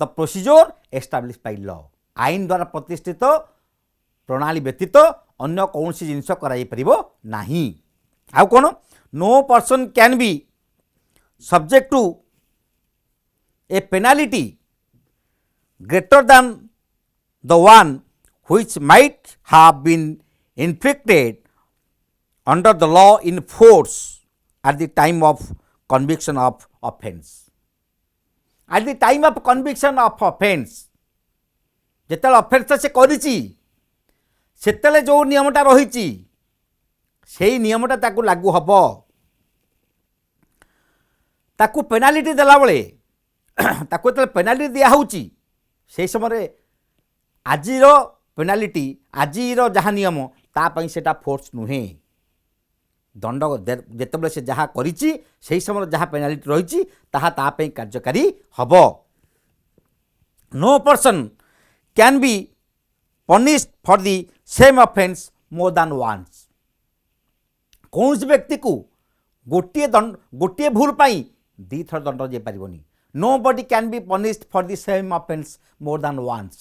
the procedure establish by law आईन द्वारा प्रतिष्ठित प्रणाली व्यतीत अन्य कौन सी जिनस कराई परिबो नाही आउ कोन no person can be subject to a penalty greater than the one which might have been inflicted under the law in force at the time of conviction of offence at the time of conviction of offence जिते offence से करिछि सेतले जो नियमटा रही से नियमटा ताकू लागू हम ताकू पेनाल्टी देला बेले ताकू जो पेनाल्टी दिहूँ से समय आजिर पेनाल्टी आजिर जहाँ नियम तापाई सेटा फोर्स नुहे दंड जितेबाला से जहाँ करिछि सेही समय जहाँ पेनाल्टी रही ता कार्यकारी हब। No person can be punished for the same offence more than once. कौन व्यक्ति को गोटे भूल पाई दी थर दंड दे पारिबनी। Nobody can be punished for the same offence more than once.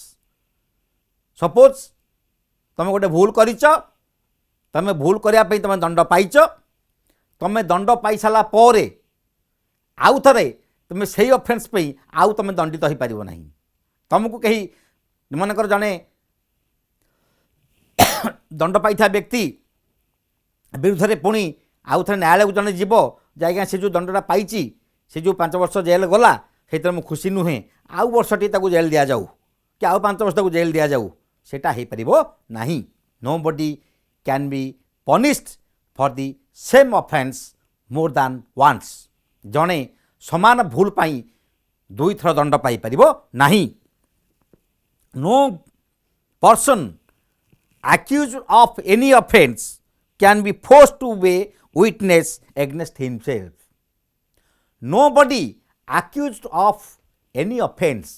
Suppose तुम गोटे भूल करिच, तुम भूल करिया पई तुम दंड पाइच, तुम दंड पाई सारा परे आउ थरे तुम सही ऑफेंस पे आउ तुम दंडित हो पारिबो नहीं। तुमको कहीं मनकर जने दंड पाई व्यक्ति विरुद्ध में पुणी आउ थे न्यायालय को जड़े जीव जाइए से जो दंडा पाई से जो 5 वर्ष जेल गला से मुझे खुशी नुहे आउ वर्षटी जेल दि जाऊ कि आउ 5 वर्ष जेल दि जाऊ सेटा हो पारिबो नहीं। Nobody can be punished for the same offence more than once. जड़े समान भूल पाई दुई थर दंड पाई पारिबो नहीं। No person accused of any offence can be forced to be witness against himself. Nobody accused of any offence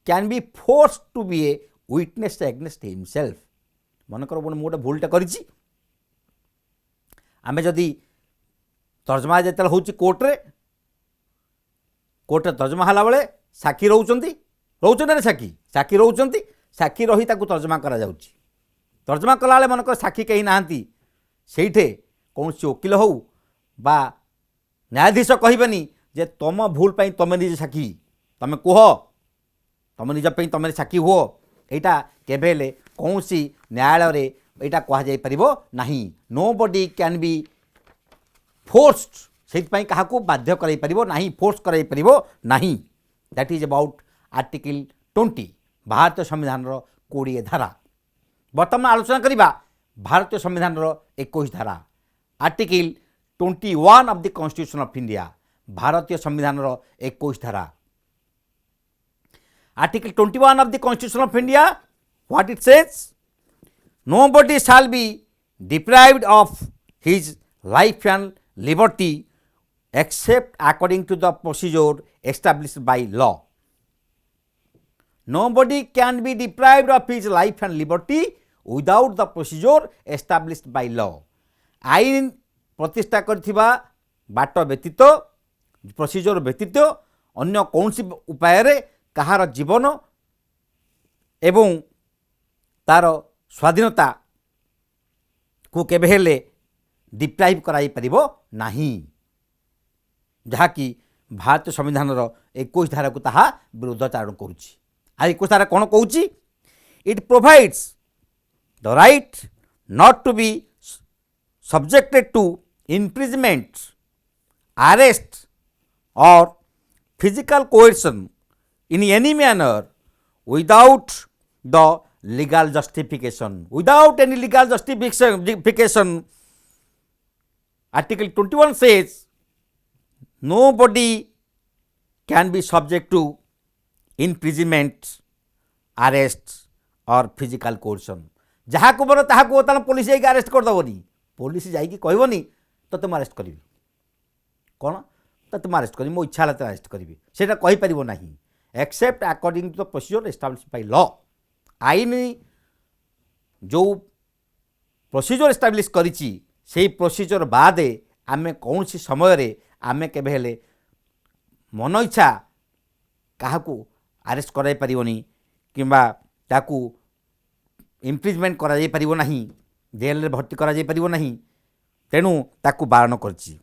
can be forced to be a witness against himself. मनकर मुझे गोटे भूलटा करिछि आमे जदि तर्जमा जेतल होछि कोर्टे तर्जमा हला बेले साक्षी रोचंती ना साक्षी रोचंती साक्षी रही ताकू तर्जमा करा जाउछि। तर्जमा कला बेले मनकर साक्षी कहीं नाहांती सेठे कौन सी वकिल हो बा न्यायाधीश कहबेनी जे तुम भूल पाई तुम निजे साक्षी तुम कह तुम निज पे तुम साक्षी हुओ। यहाँ केबेले कौन सी न्यायालय रे यहाँ कह जाई परिबो नहीं। Nobody can be forced से क्या बाध्य कराई परिबो नहीं, फोर्स कराई परिबो नहीं। दैट इज अबाउट आर्टिकल 20 भारतीय संविधान 20 धारा। बर्तमान आलोचना करिबा भारतीय संविधान 21 धारा article 21 of the constitution of India. भारतीय संविधान 21 धारा article 21 of the constitution of India what it says, nobody shall be deprived of his life and liberty except according to the procedure established by law. Nobody can be deprived of his life and liberty without the procedure established by law. आईन प्रतिष्ठा करथिबा बाट व्यतीत procedure व्यतीत अन्य कौन सी उपाय रे कहार जीवन एवं तार स्वाधीनता को केबे हेले डिप्राइव कराई परिबो नहीं, जहाँकि भारतीय संविधान 21 धारा को ताहा विरोधाचारण करुछि। आ 21 धारा कौन कहूछि, it provides the right not to be subjected to imprisonment, arrest or physical coercion in any manner without the legal justification. Without any legal justification, Article 21 says nobody can be subject to imprisonment, arrest or physical coercion. जहाँ को बोलो ताहा को ताला police जाइए arrest कर दबनी, police जाइए कहबनी तो तुम अरेस्ट करी कौन तो तुम अरेस्ट करी मो इच्छा तो अरेस्ट करी सेटा कहि परिबो नहीं except according to the procedure established by law. आईन जो प्रोसीजर एस्टाब्लिश करिछि सेही प्रोसीजर बाद आमे कौन सी समय रे आमे केबे हेले मन इच्छा काहाकू अरेस्ट कराई परिबोनी किंबा ताकू इम्प्रिजमेंट करा जाई परिबो नहीं, जेल रे भर्ती करा जाई परिबो नहीं, तेणु ताकू बारण करछि।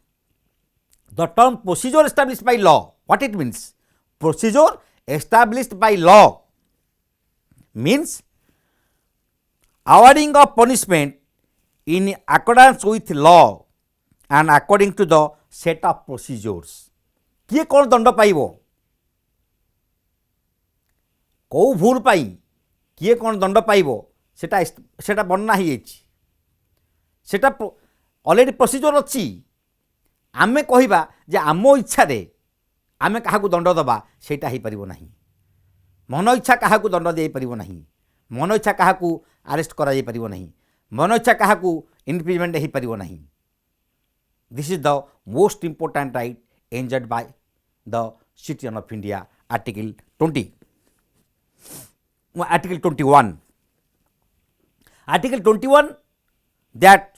The term procedure established by law what it means, procedure established by law means awarding of punishment in accordance with law and according to the set of procedures. किए कौन दंड पाइबो, कौ भूल पाई किए कौन दंड पाइबो सेटा सेटा वर्णना ही जाइछि, सेटा ऑलरेडी प्रोसीजर अच्छी। आमे कहिबा जे आमो इच्छा रे आमे काहाकू दंड दबा सेटा ही परिबो नहीं, मन इच्छा काहाकू दंड दे परिबो नहीं, मन इच्छा काहाकू अरेस्ट करा जाई परिबो नहीं, मन इच्छा काहाकू इम्प्रिजमेंट ही परिबो नहीं। This is the most important right enjoyed by the citizen of India. Article 20. Article 21. Article 21 that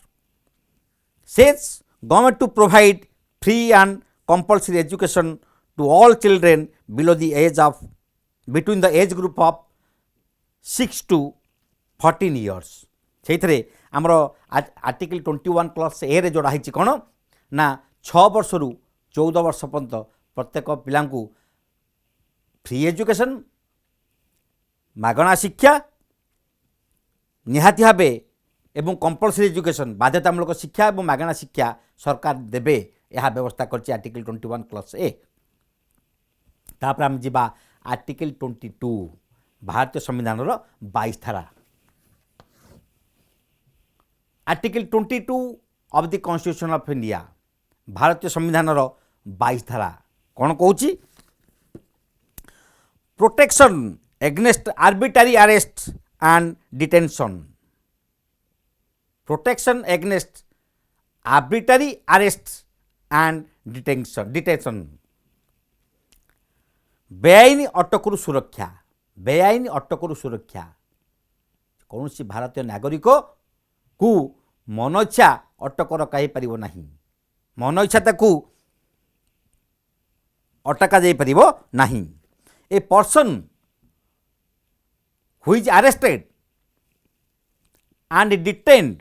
says government to provide free and compulsory education to all children below the age of between the age group of 6 to 14 years. ସେଇଥିରେ ଆମର article 21 plus ଏରେ ଯୋଡ଼ା ହେଇଛି କ'ଣ ନା 6 ବର୍ଷରୁ 14 ବର୍ଷ ପର୍ଯ୍ୟନ୍ତ ପ୍ରତ୍ୟେକ ପିଲାଙ୍କୁ ଫ୍ରି ଏଜୁକେସନ୍ ମାଗଣା ଶିକ୍ଷା ନିହାତି ଭାବେ ଏବଂ କମ୍ପଲସରି ଏଜୁକେସନ୍ ବାଧ୍ୟତାମୂଳକ ଶିକ୍ଷା ଏବଂ ମାଗଣା ଶିକ୍ଷା ସରକାର ଦେବେ ଏହା ବ୍ୟବସ୍ଥା କରିଛି ଆର୍ଟିକଲ 21 ପ୍ଲସ୍ ଏ। ତାପରେ ଆମେ ଯିବା ଆର୍ଟିକଲ 22 ଭାରତୀୟ ସମ୍ବିଧାନର 22 ଧାରା। Article 22 of the constitution of India भारतीय संविधानर 22 धारा कौन कहूँ protection against arbitrary arrest and detention protection against arbitrary arrest and detention बेआईन अटकरू सुरक्षा कौन सी भारतीय नागरिक को मन इच्छा अटक रखा पारिबो नहीं मन इच्छा ताकू अटका जाई पारिबो नहीं। A person who is arrested and detained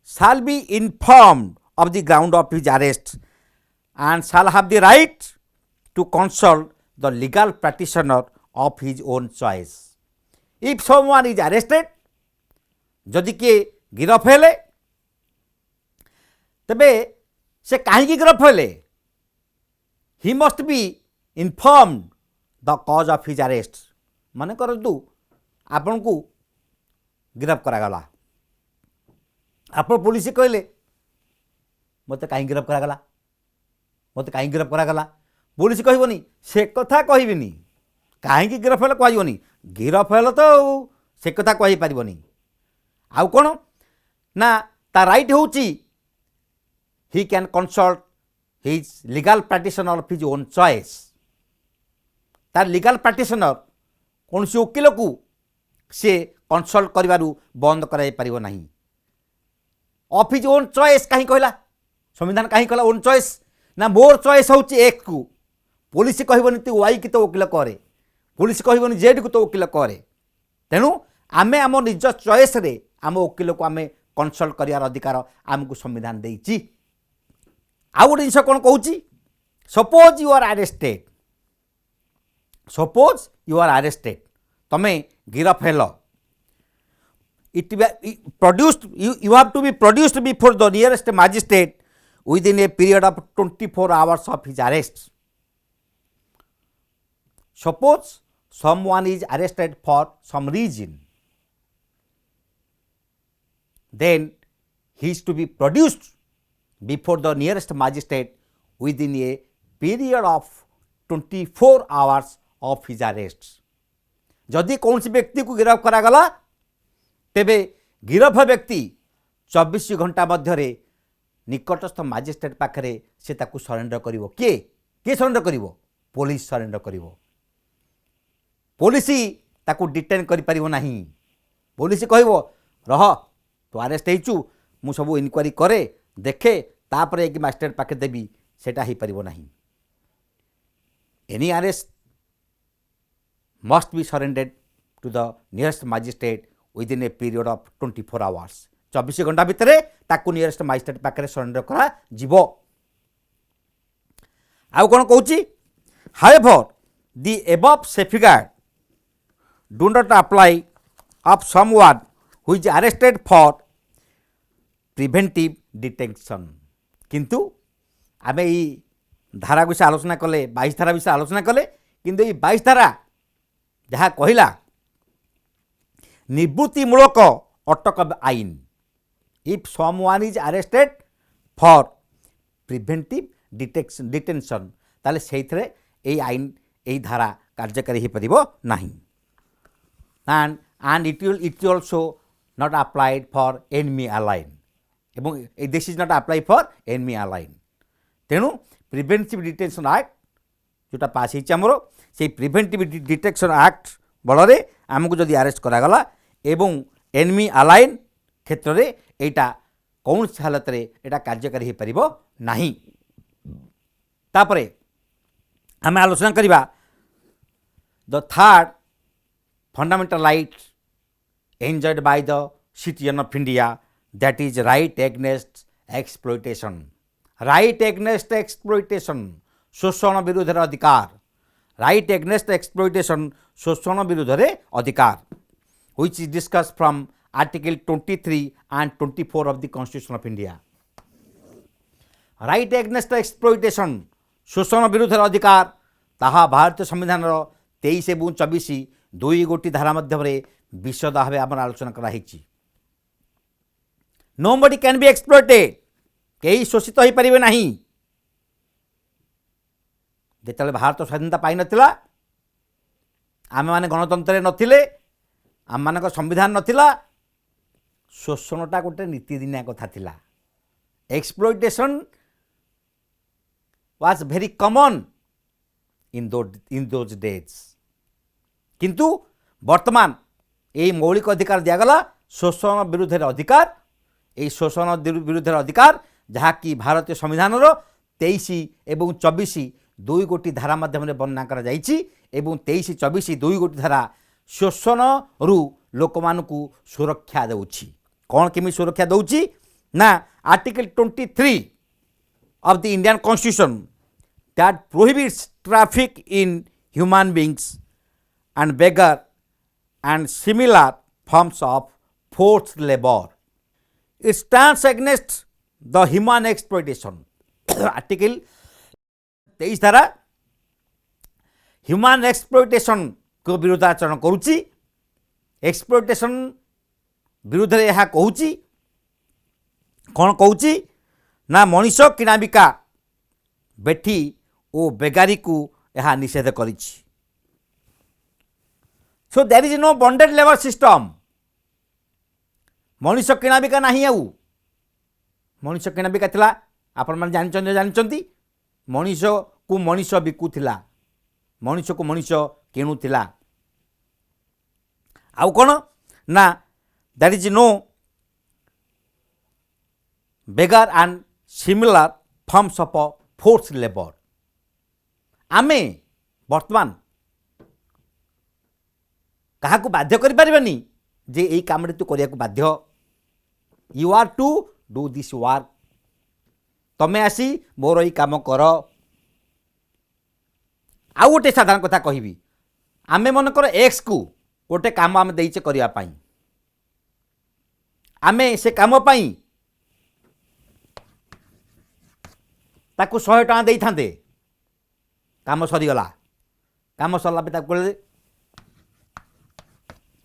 shall be informed of the ground of his arrest and shall have the right to consult the legal practitioner of his own choice. If someone is arrested, जदि किए गिरफ हेले तबे से कहीं गिरफ हेले he must be informed the cause of his arrest. माने करतु आपन को गिरफ करागला आप पुलिस कहले मत कहीं गिरफ करागला मत कहीं गिरफ करागला पुलिस कहबनी से कथा कहबिनी कहीं गिरफ हेले कहबनी गिरफ हेले तो से कथा कहि पारिबनी आउ कौन ना ता राइट होची he can consult his legal practitioner of his own choice तार लीगल प्रैक्टिशनर कौन सी वकील को से कंसल्ट करिवारु बंद कराई पारिबो नहीं। ऑफ हिज ओन चॉइस कहीं कहला संविधान कहीं कहला ओन चॉइस ना मोर चॉइस होची एक को पुलिस कहबनी तू वाई की तो वकील करे पुलिस कहबनी जेड को तो वकील करे तेणु आमे आम निज चॉइस रे आम वकील को आम कंसल्ट करार अधिकार आमको संविधान देइछि। आउ गोटे जिन कौन कहूँ सपोज यू आर अरेस्टेड तमें गिरफ हेल it produced you have to be produced before the nearest magistrate within a period of 24 hours of his arrest. Suppose someone is arrested for some reason, then he is to be produced before the nearest magistrate within a period of 24 hours of his arrest. जदि कौन सी व्यक्ति को गिरफ करागला तेबे गिरफ व्यक्ति 24 घंटा मध्य निकटस्थ magistrate पाखरे से ताकू सरेंडर करिवो किए सरेंडर करिवो पुलिस सरेंडर करिवो पुलिस ताकू डिटेन करि परिवो नहीं पुलिस कहबो रह तो अरेस्ट हेचु मु सब इनक्वारी करे देखे तापर एक मैजिस्ट्रेट पाखे देबी सेटा ही परिवो नहीं। Any arrest must be surrendered to the nearest magistrate within a period of 24 hours 24 घंटा भितर ताकू नियरेस्ट मैजिस्ट्रेट पाखे सरेंडर करा जीवो। आउ कोन कहूची however the above safeguard do not apply of someone who is arrested for preventive detention। किंतु आम ये धारा विषय आलोचना कले 22 धारा विषय आलोचना कले किंतु ये 22 धारा जहाँ कहला निवृत्तिमूलक अटक आईन if someone is arrested for preventive detention ताले सेइथरे ए आईन ए धारा कार्यकारी हो परिबो नहीं। and it also not applied for enemy alien एवं this is not apply for enemy alien तेणु प्रिवेंटिव डिटेंशन एक्ट जोटा पास होमर से प्रिवेंटिव डिटेक्शन एक्ट बल आमको जदि अरेस्ट करागला एवं एनमी अलाइन क्षेत्र में यहाँ कौन सी हालत रे एटा कार्यकारी हो पारिबो नाही। तापरे आम आलोचना करिबा the third fundamental right enjoyed by the citizen of India that is right against exploitation. Right against exploitation शोषण विरुद्ध अधिकार। राइट एग्नेस्ट एक्सप्लॉयटेशन शोषण विरुद्ध अधिकार which is discussed from Article 23 and 24 of the Constitution of India. Right against exploitation शोषण विरुद्ध अधिकार ताहा भारतीय संविधान 23 एवं 24 दुई गोटी धारा मध्यम विशद भाव आम आलोचना कराई। Nobody can be exploited कई शोषित हो पारे ना। जिते भारत स्वाधीनता पाई नथिला आम मैंने गणतंत्र नथिले आम मान संविधान नथिला शोषणटा गोटे नीतिदिनिया कथा थिला। Exploitation was very common in those days किंतु वर्तमान ये मौलिक अधिकार दिगला शोषण विरुद्ध अधिकार। ये शोषण विरुद्ध अधिकार जहाँकि भारतीय संविधान 23 एवं 24 दुई गोटी धारा माध्यम वर्णना करा जाइछि एवं 23 24 दुई गोटी धारा शोषण रु लोक मानकु सुरक्षा देउछि। कौन केमी सुरक्षा दउछि ना article 23 of the Indian Constitution that prohibits traffic in human beings and beggar and similar forms of forced labor. It stands against the human exploitation. Article 23 धारा ह्यूमन एक्सप्लॉयटेशन को विरोधाचरण करुच्ची। एक्सप्लॉयटेशन विरुद्ध यह कहूँ कौन कहूँ ना मनीष किना बिका बेठी और बेगारी को यह निषेध करिछि। So there is no bonded labour system. मनीष किना बिका नहीं आउ मनीष किना बिका थिला आपण मान जानचंदी मनीष को मनीष बिकुथिला मनीष को मनीष किणुथिला। आउ कौन ना that is no begar and similar forms of force labour. आमे वर्तमान कहा को बाध्य करि परिबानी जे एई काम रे तू करिया को बाध्य। You are to do this work. तमे आसी मोर एई काम कर। आउ गोटे साधारण कथा कहबी आमे मन कर एक्स को गोटे काम आमे देइचे करिया पाई आमे से काम पाई ताकू 100 टका देई थांदे काम सरीगला काम सरला पे ताकू कहले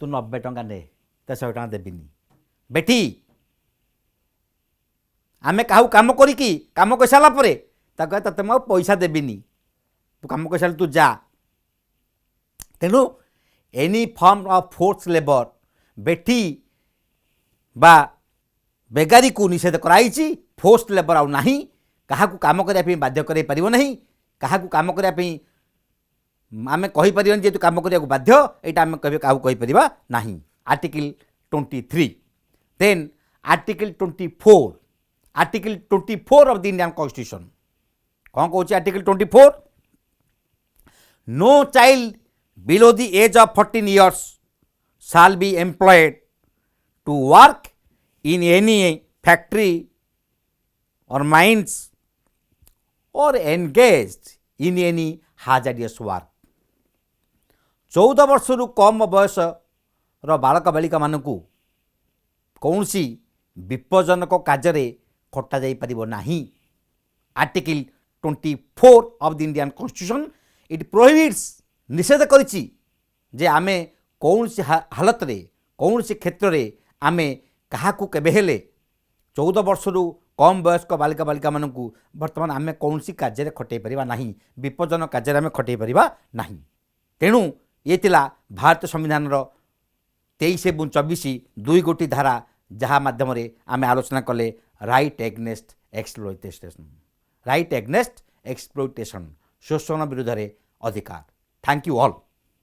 तू 90 टका दे तो 100 टका देबिनी बेटी। आमे काहू काम करिकी काम कर साला परे ताकू तते म पैसा देबिनी तू काम कर साल तू जा। तेणु any form of force labour बेठी बा बेगारी को निषेध कराई। फोर्स लेबर आउ नाही कहा काम करने बाध्य कर पारिबो नहीं कहा काम करने आम कहीपर जे तू काम करने बाध्य यहाँ आम क्या कही पार ना। Article 23 then article 24 article 24 of the Indian constitution कौन कहूँ article 24 no child below the age of 14 years shall be employed to work in any factory or mines or engaged in any hazardous work। 14 वर्ष रु कम बयस रो बालक बालिका मानकू कौन सी विपज्जनक कार्य खटा जाई परिबो नाही। Article 24 of the Indian constitution it prohibits निषेध करिछि जे आमे कौन सी हालत रे कौन सी क्षेत्र रे आमे काहाकू केबे हेले 14 वर्ष रु कम वयस्क बालिका बालिका मानकू वर्तमान आमे कौन सी कार्य खटै परिबा नाही विपज्जनक कार्य आमे खटै परिबा नाही। तेणु ये तिला भारतीय संविधान 23 एवं 24 दुई गोटी धारा जहाँ माध्यम आम आलोचना कले right against exploitation, right against exploitation, शोषण विरुद्ध अधिकार। Thank you all.